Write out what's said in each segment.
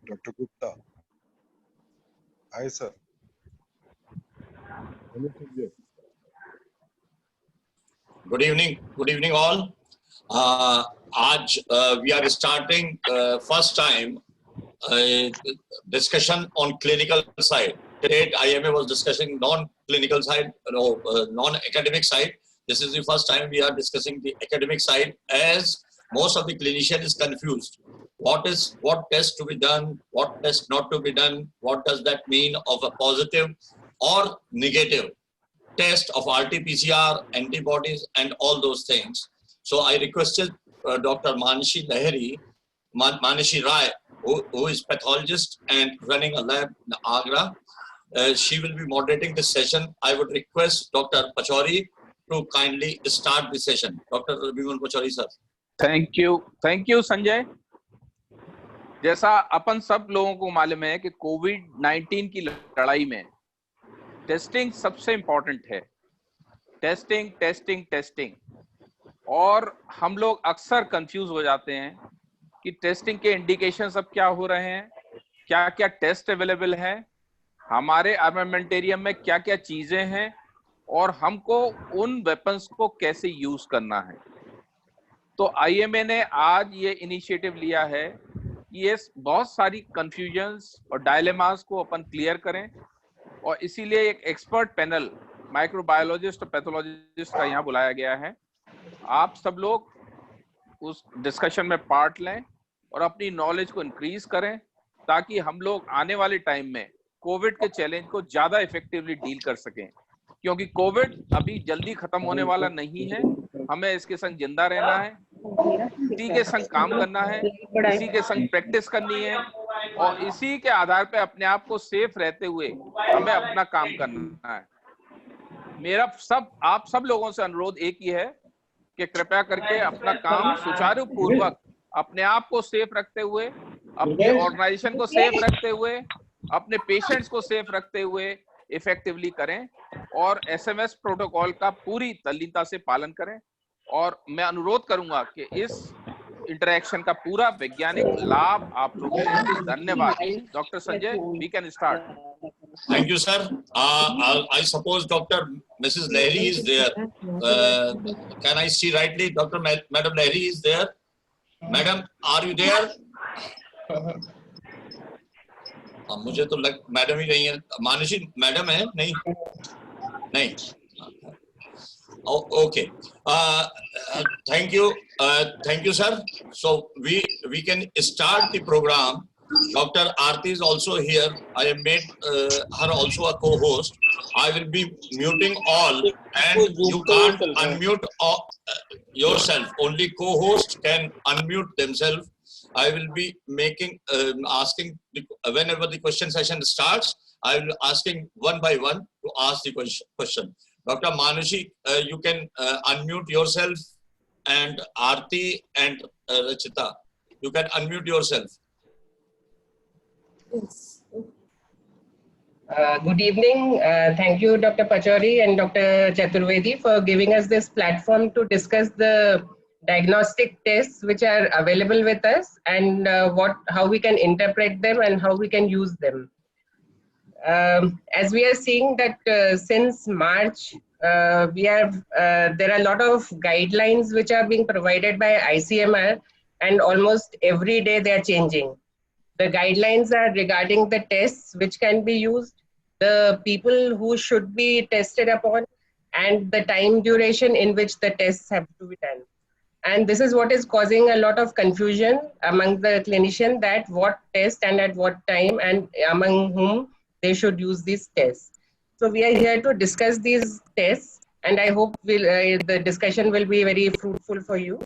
Dr. Gupta. Hi, sir. Hello, Sanjay. Good evening all. आज we are starting first time discussion on clinical side. Today IMA was discussing non-clinical side, non-academic side. This is the first time we are discussing the academic side, as most of the clinician is confused. What test to be done, what test not to be done, what does that mean of a positive or negative test of RT-PCR, antibodies, and all those things. So I requested Dr. Manishi Rai, who is pathologist and running a lab in Agra. She will be moderating this session. I would request Dr. Pachauri to kindly start the session. Dr. Bimal Pachauri, sir. Thank you, Sanjay. जैसा अपन सब लोगों को मालूम है कि कोविड-19 की लड़ाई में टेस्टिंग सबसे इम्पोर्टेंट है. टेस्टिंग और हम लोग अक्सर कंफ्यूज हो जाते हैं कि टेस्टिंग के इंडिकेशन सब क्या हो रहे हैं, क्या क्या टेस्ट अवेलेबल है, हमारे आर्मामेंटेरियम में क्या क्या चीजें हैं और हमको उन वेपन्स को कैसे यूज करना है. तो आईएमए ने आज ये इनिशिएटिव लिया है कि ये बहुत सारी कंफ्यूजन्स और डायलेमास को अपन क्लियर करें, और इसीलिए एक एक्सपर्ट पैनल माइक्रोबायोलॉजिस्ट और पैथोलॉजिस्ट का यहाँ बुलाया गया है. आप सब लोग उस डिस्कशन में पार्ट लें और अपनी नॉलेज को इंक्रीज करें, ताकि हम लोग आने वाले टाइम में कोविड के चैलेंज को ज्यादा इफेक्टिवली डील कर सकें. क्योंकि कोविड अभी जल्दी खत्म होने वाला नहीं है, हमें इसके संग जिंदा रहना है, इसी के संग काम करना है, इसी के संग प्रैक्टिस करनी है, और इसी के आधार पे अपने आप को सेफ रहते हुए हमें अपना काम करना है. मेरा आप सब लोगों से अनुरोध एक ही है कि कृपया करके अपना काम सुचारू पूर्वक अपने आप को सेफ रखते हुए, अपनी ऑर्गेनाइजेशन को सेफ रखते हुए, अपने पेशेंट्स को सेफ रखते हुए इफेक्टिवली करें, और एसएमएस प्रोटोकॉल का पूरी तल्लीनता से पालन करें. और मैं अनुरोध करूंगा कि इस इंटरेक्शन का पूरा वैज्ञानिक लाभ आप लोगों को. धन्यवाद. Doctor Sanjay, we can start. Thank you, sir. I suppose Dr. Mrs. Lahiri is there. Can I see rightly? Madam Lahiri is there. Madam, are you there? मुझे तो मैडम ही नहीं है. मानसी मैडम है? नहीं. Oh, okay. Thank you, sir. So we can start the program. Dr. Aarti is also here. I have made her also a co-host. I will be muting all, and you can't unmute yourself. Only co-host can unmute themselves. I will be asking whenever the question session starts. I will be asking one by one to ask the question. Dr. Manushi, you can unmute yourself, and Aarti and Rachita, you can unmute yourself. Yes. Good evening. Thank you, Dr. Pachauri and Dr. Chaturvedi, for giving us this platform to discuss the diagnostic tests which are available with us, and how we can interpret them and how we can use them. As we are seeing that since March, there are a lot of guidelines which are being provided by ICMR, and almost every day they are changing. The guidelines are regarding the tests which can be used, the people who should be tested upon, and the time duration in which the tests have to be done. And this is what is causing a lot of confusion among the clinician, that what test and at what time and among whom they should use these tests. So we are here to discuss these tests, and I hope the discussion will be very fruitful for you.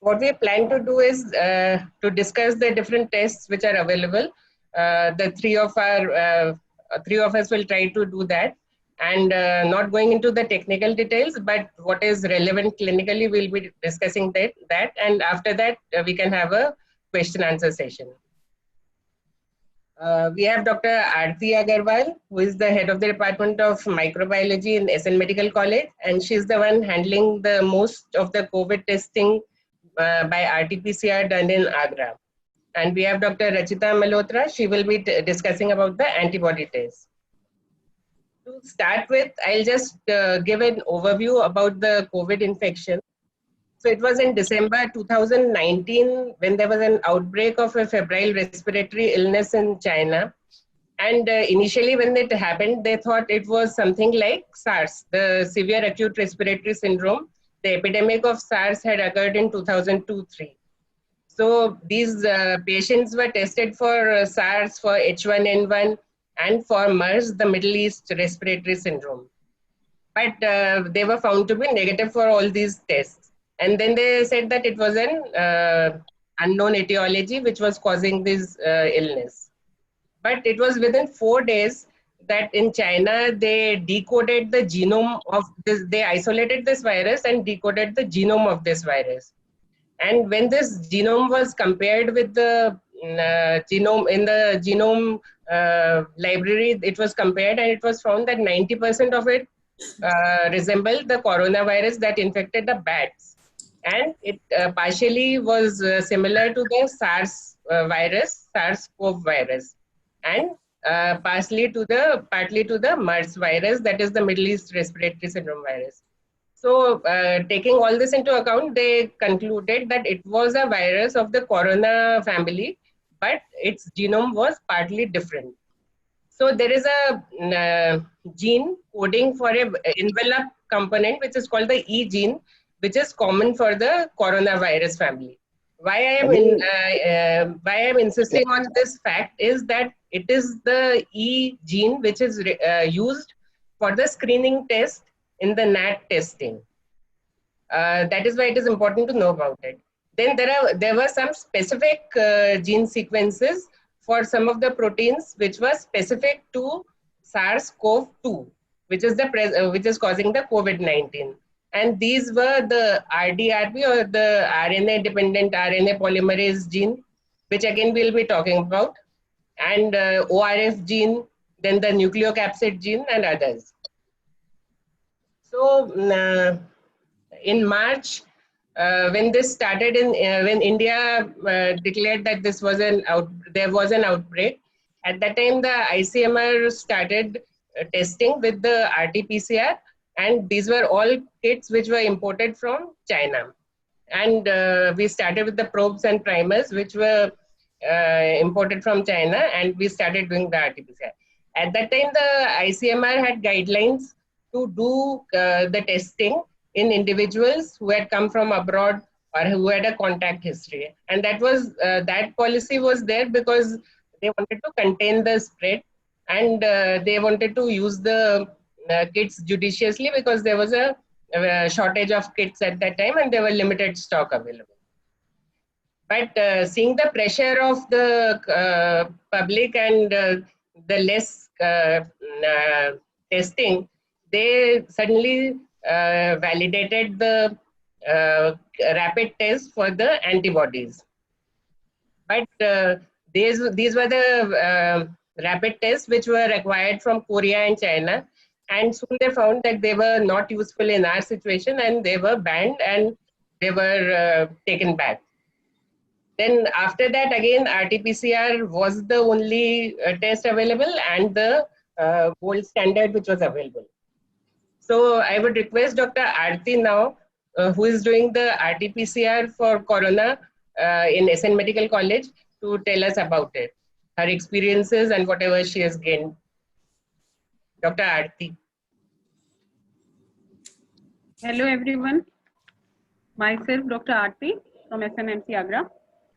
What we plan to do is to discuss the different tests which are available. The three of us will try to do that, and not going into the technical details, but what is relevant clinically, we'll be discussing that, and after that we can have a question answer session. We have Dr. Aarti Agarwal, who is the head of the Department of Microbiology in SN Medical College, and she's the one handling the most of the COVID testing by RT-PCR done in Agra. And we have Dr. Rachita Malhotra. She will be discussing about the antibody test. To start with, I'll just give an overview about the COVID infection. So it was in December 2019 when there was an outbreak of a febrile respiratory illness in China. And initially when it happened, they thought it was something like SARS, the severe acute respiratory syndrome. The epidemic of SARS had occurred in 2002-3. So these patients were tested for SARS, for H1N1, and for MERS, the Middle East respiratory syndrome. But they were found to be negative for all these tests. And then they said that it was an unknown etiology which was causing this illness. But it was within 4 days that in China, they decoded the genome of this, they isolated this virus and decoded the genome of this virus. And when this genome was compared with the genome in the genome library, it was compared and it was found that 90% of it resembled the coronavirus that infected the bats. And it partially was similar to the SARS virus, SARS-CoV virus, and partly to the MERS virus, that is the Middle East respiratory syndrome virus. So taking all this into account, they concluded that it was a virus of the corona family, but its genome was partly different. So there is a gene coding for a envelope component, which is called the E gene, which is common for the coronavirus family. Why I am insisting on this fact is that it is the E gene which is used for the screening test in the NAT testing. That is why it is important to know about it. Then there were some specific gene sequences for some of the proteins which were specific to SARS-CoV-2, which is causing the COVID-19. And these were the RDRP, or the RNA-dependent RNA polymerase gene, which again we'll be talking about, and ORF gene, then the nucleocapsid gene, and others. So in March, when this started, when India declared that there was an outbreak, at that time the ICMR started testing with the RT-PCR, and these were all kits which were imported from China. And we started with the probes and primers which were imported from China, and we started doing the RT-PCR. At that time, the ICMR had guidelines to do the testing in individuals who had come from abroad or who had a contact history. And that was that policy was there because they wanted to contain the spread, and they wanted to use the kits judiciously because there was a shortage of kits at that time and there were limited stock available. But seeing the pressure of the public and the less testing, they suddenly validated the rapid test for the antibodies. But these were the rapid tests which were required from Korea and China. And soon they found that they were not useful in our situation and they were banned and they were taken back. Then after that, again, RT-PCR was the only test available and the gold standard which was available. So I would request Dr. Aarti now, who is doing the RT-PCR for Corona in SN Medical College, to tell us about it, her experiences and whatever she has gained. Dr. Aarti. Hello everyone. Myself Dr. Aarti from SNMC Agra.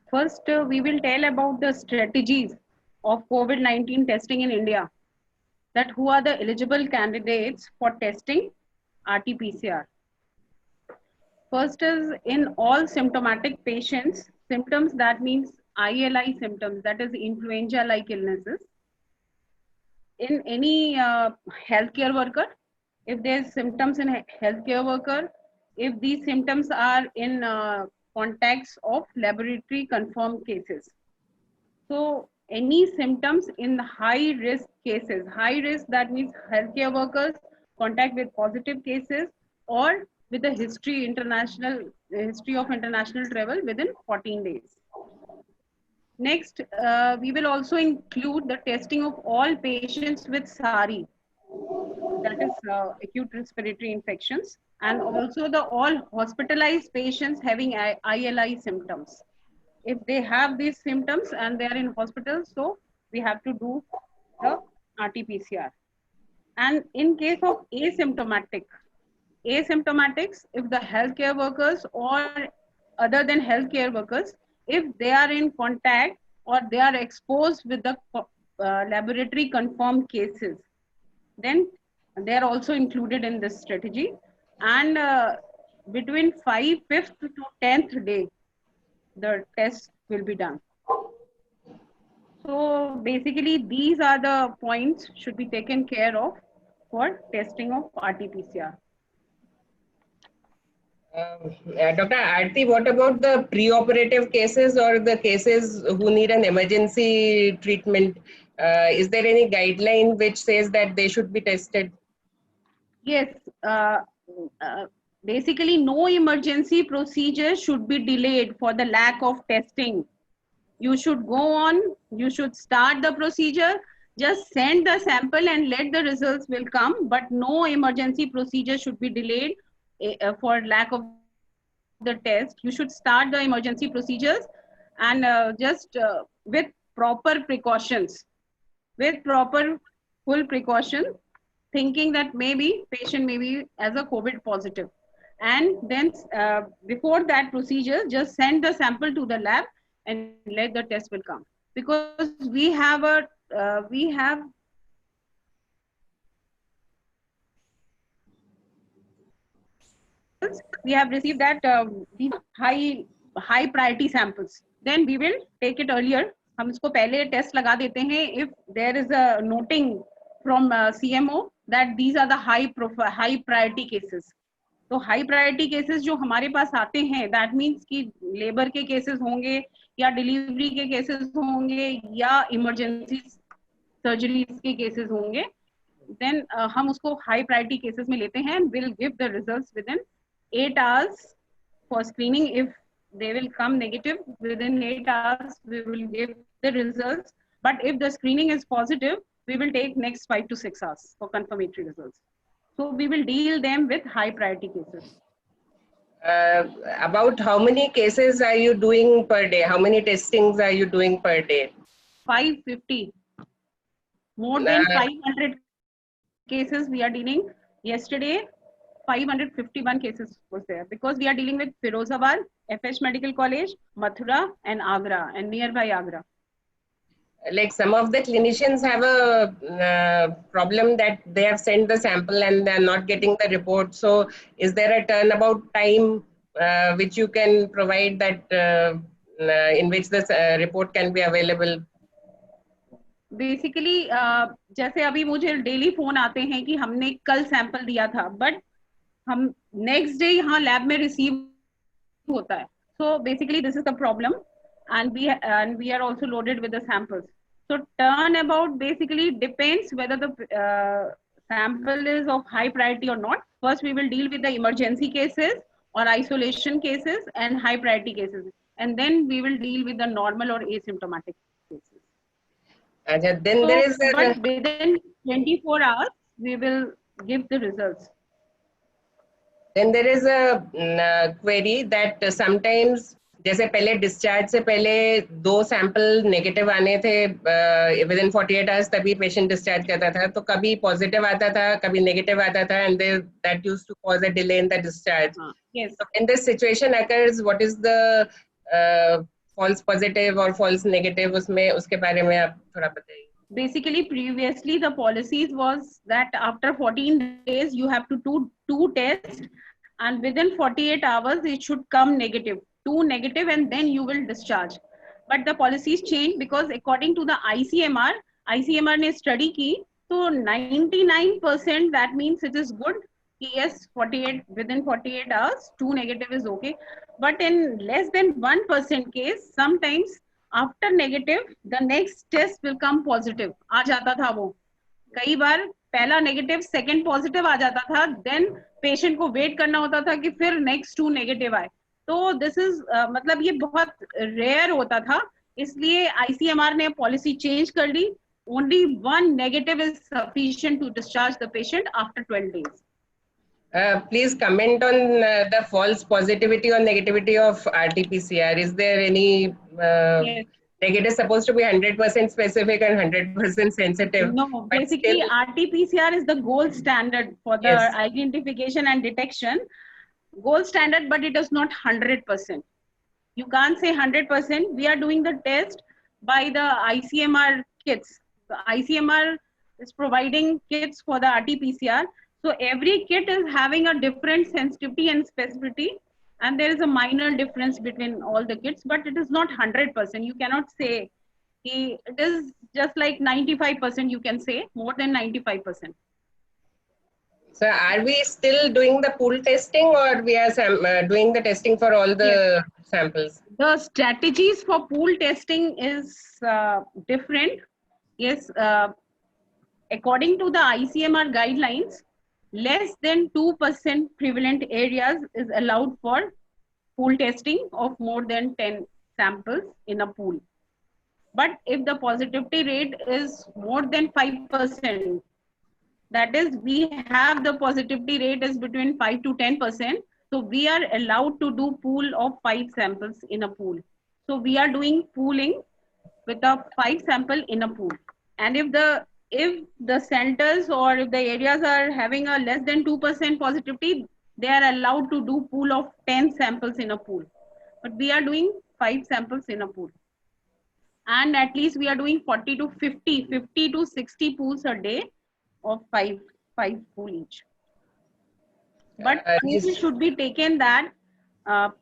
First, we will tell about the strategies of COVID-19 testing in India. That who are the eligible candidates for testing RT-PCR. First is in all symptomatic patients, symptoms that means ILI symptoms, that is influenza-like illnesses. In any healthcare worker, if there's symptoms in a healthcare worker, if these symptoms are in contacts of laboratory confirmed cases. So any symptoms in high risk cases, high risk that means healthcare workers, contact with positive cases, or with a history of international travel within 14 days. Next, we will also include the testing of all patients with SARI, that is acute respiratory infections, and also the all hospitalized patients having ILI symptoms. If they have these symptoms and they are in hospital, so we have to do the RT-PCR. And in case of asymptomatics, if the healthcare workers or other than healthcare workers, if they are in contact or they are exposed with the laboratory confirmed cases, then they are also included in this strategy. And between 5th to 10th day, the test will be done. So basically, these are the points should be taken care of for testing of RT-PCR. Dr. Aarti, what about the preoperative cases or the cases who need an emergency treatment? Is there any guideline which says that they should be tested? Yes, basically no emergency procedure should be delayed for the lack of testing. You should go on, you should start the procedure, just send the sample and let the results will come, but no emergency procedure should be delayed for lack of the test. You should start the emergency procedures and just with proper precautions, with proper full precaution, thinking that maybe patient may be as a COVID positive. And then before that procedure, just send the sample to the lab and let the test will come. Because we have received that these high priority samples. Then we will take it earlier. हम इसको पहले test लगा देते हैं if there is a noting from CMO that these are the high priority cases. तो high priority cases जो हमारे पास आते हैं, दैट मीन्स कि लेबर के केसेस होंगे या डिलीवरी के केसेस होंगे या इमरजेंसी सर्जरीज के केसेस होंगे, देन हम उसको हाई प्रायोरिटी केसेस में लेते हैं, will give the results with in 8 hours for screening. If they will come negative within 8 hours, we will give the results. But if the screening is positive, we will take next 5 to 6 hours for confirmatory results. So we will deal them with high priority cases. About how many cases are you doing per day? How many testings are you doing per day? 550. More than 500 cases we are dealing. Yesterday, 551 cases was there because we are dealing with Firozabad, FH Medical College, Mathura and Agra and nearby Agra. Like some of the clinicians have a problem that they have sent the sample and they are not getting the report. So is there a turnabout time which you can provide that in which this report can be available? Basically, जैसे अभी मुझे daily phone आते हैं कि हमने कल sample दिया था, बट हम नेक्स्ट डे यहाँ लैब में रिसीव होता है. So basically this is the problem. And we are also loaded with the samples. So turnabout basically depends whether the sample is of high priority or not. First, we will deal with the emergency cases or isolation cases and high priority cases. And then we will deal with the normal or asymptomatic cases. And then so, there is but within 24 hours, we will give the results. Then there is a query that sometimes जैसे पहले discharge से पहले 2 sample negative आने थे with in 48 hours, तभी patient discharge करता था. तो कभी पॉजिटिव आता था, कभी नेगेटिव आता था, and that used to cause a delay in the discharge. So in this situation occurs, what is the false positive or false negative, उसमें उसके बारे में आप थोड़ा बताइए. Basically, previously the policies was that after 14 days you have to do 2 tests, and within 48 hours it should come negative. 2 negative and then you will discharge. But the policies changed because according to the ICMR ने study की, तो 99% that means it is good. Yes, within 48 hours 2 negative is okay. But in less than 1% case, sometimes after negative the next test will come positive. आ जाता था वो. कई बार पहला negative second positive आ जाता था, then patient को wait करना होता था कि फिर next 2 negative आए. तो दिस इज मतलब ये बहुत रेयर होता था इसलिए ICMR ने पॉलिसी चेंज कर ली. Only one negative is sufficient to discharge the patient after 12 days. Please comment on the false positivity or negativity of RT-PCR. Is there any Yes. like it is supposed to be 100% specific and 100% sensitive? No, but basically still, RT-PCR is the gold standard for the Yes. identification and detection. Gold standard, but it is not 100%. You can't say 100%. We are doing the test by the ICMR kits. The ICMR is providing kits for the RT-PCR. So every kit is having a different sensitivity and specificity, and there is a minor difference between all the kits, but it is not 100%. You cannot say it is just like 95%. You can say more than 95%. so are we still doing the pool testing, or we are doing the testing for all the samples? The strategies for pool testing is different. Yes, according to the ICMR guidelines, less than 2% prevalent areas is allowed for pool testing of more than 10 samples in a pool. But if the positivity rate is more than 5%, that is, we have the positivity rate is between 5 to 10%. So we are allowed to do pool of 5 samples in a pool. So we are doing pooling with a 5 sample in a pool. And if the centers or if the areas are having a less than 2% positivity, they are allowed to do pool of 10 samples in a pool. But we are doing 5 samples in a pool. And at least we are doing 40 to 50 to 60 pools a day of 5 pool each. But it should be taken that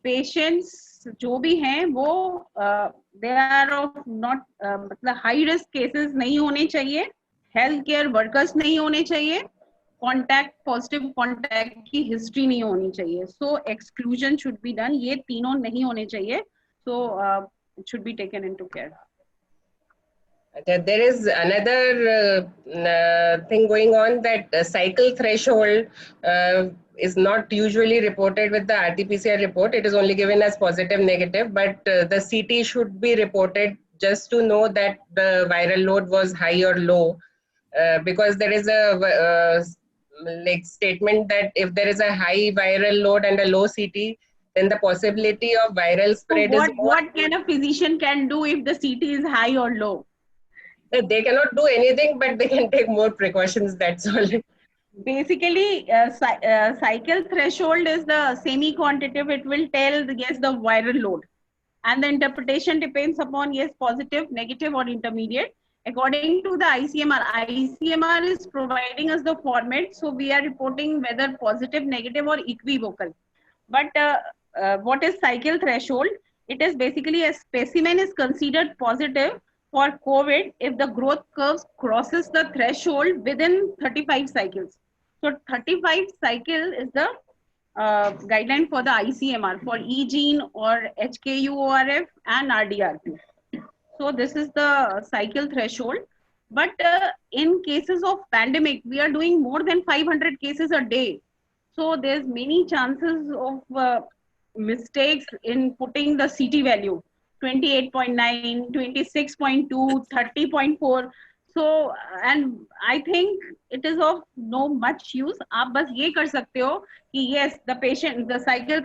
patients जो भी हैं वो they are of not मतलब high risk cases नहीं होने चाहिए, health care workers नहीं होने चाहिए, positive contact की history नहीं होनी चाहिए. So exclusion should be done. ये तीनों नहीं होने चाहिए. So it should be taken into care. There is another thing going on, that cycle threshold is not usually reported with the RT-PCR report. It is only given as positive, negative, but the CT should be reported just to know that the viral load was high or low, because there is a like statement that if there is a high viral load and a low CT, then the possibility of viral spread So is more. what can a physician can do if the CT is high or low? They cannot do anything, but they can take more precautions, that's all. Basically, cycle threshold is the semi-quantitative. It will tell, yes, the viral load. And the interpretation depends upon, yes, positive, negative, or intermediate. According to the ICMR is providing us the format. So we are reporting whether positive, negative, or equivocal. But what is cycle threshold? It is basically a specimen is considered positive for COVID if the growth curve crosses the threshold within 35 cycles. So 35 cycle is the guideline for the ICMR for E-gene or HKU-ORF and RDRP. So this is the cycle threshold. But in cases of pandemic, we are doing more than 500 cases a day. So there's many chances of mistakes in putting the CT value. 28.9, 26.2, 30.4. So, and I think it is of no much use. आप बस ये कर सकते हो कि yes, the patient, the cycle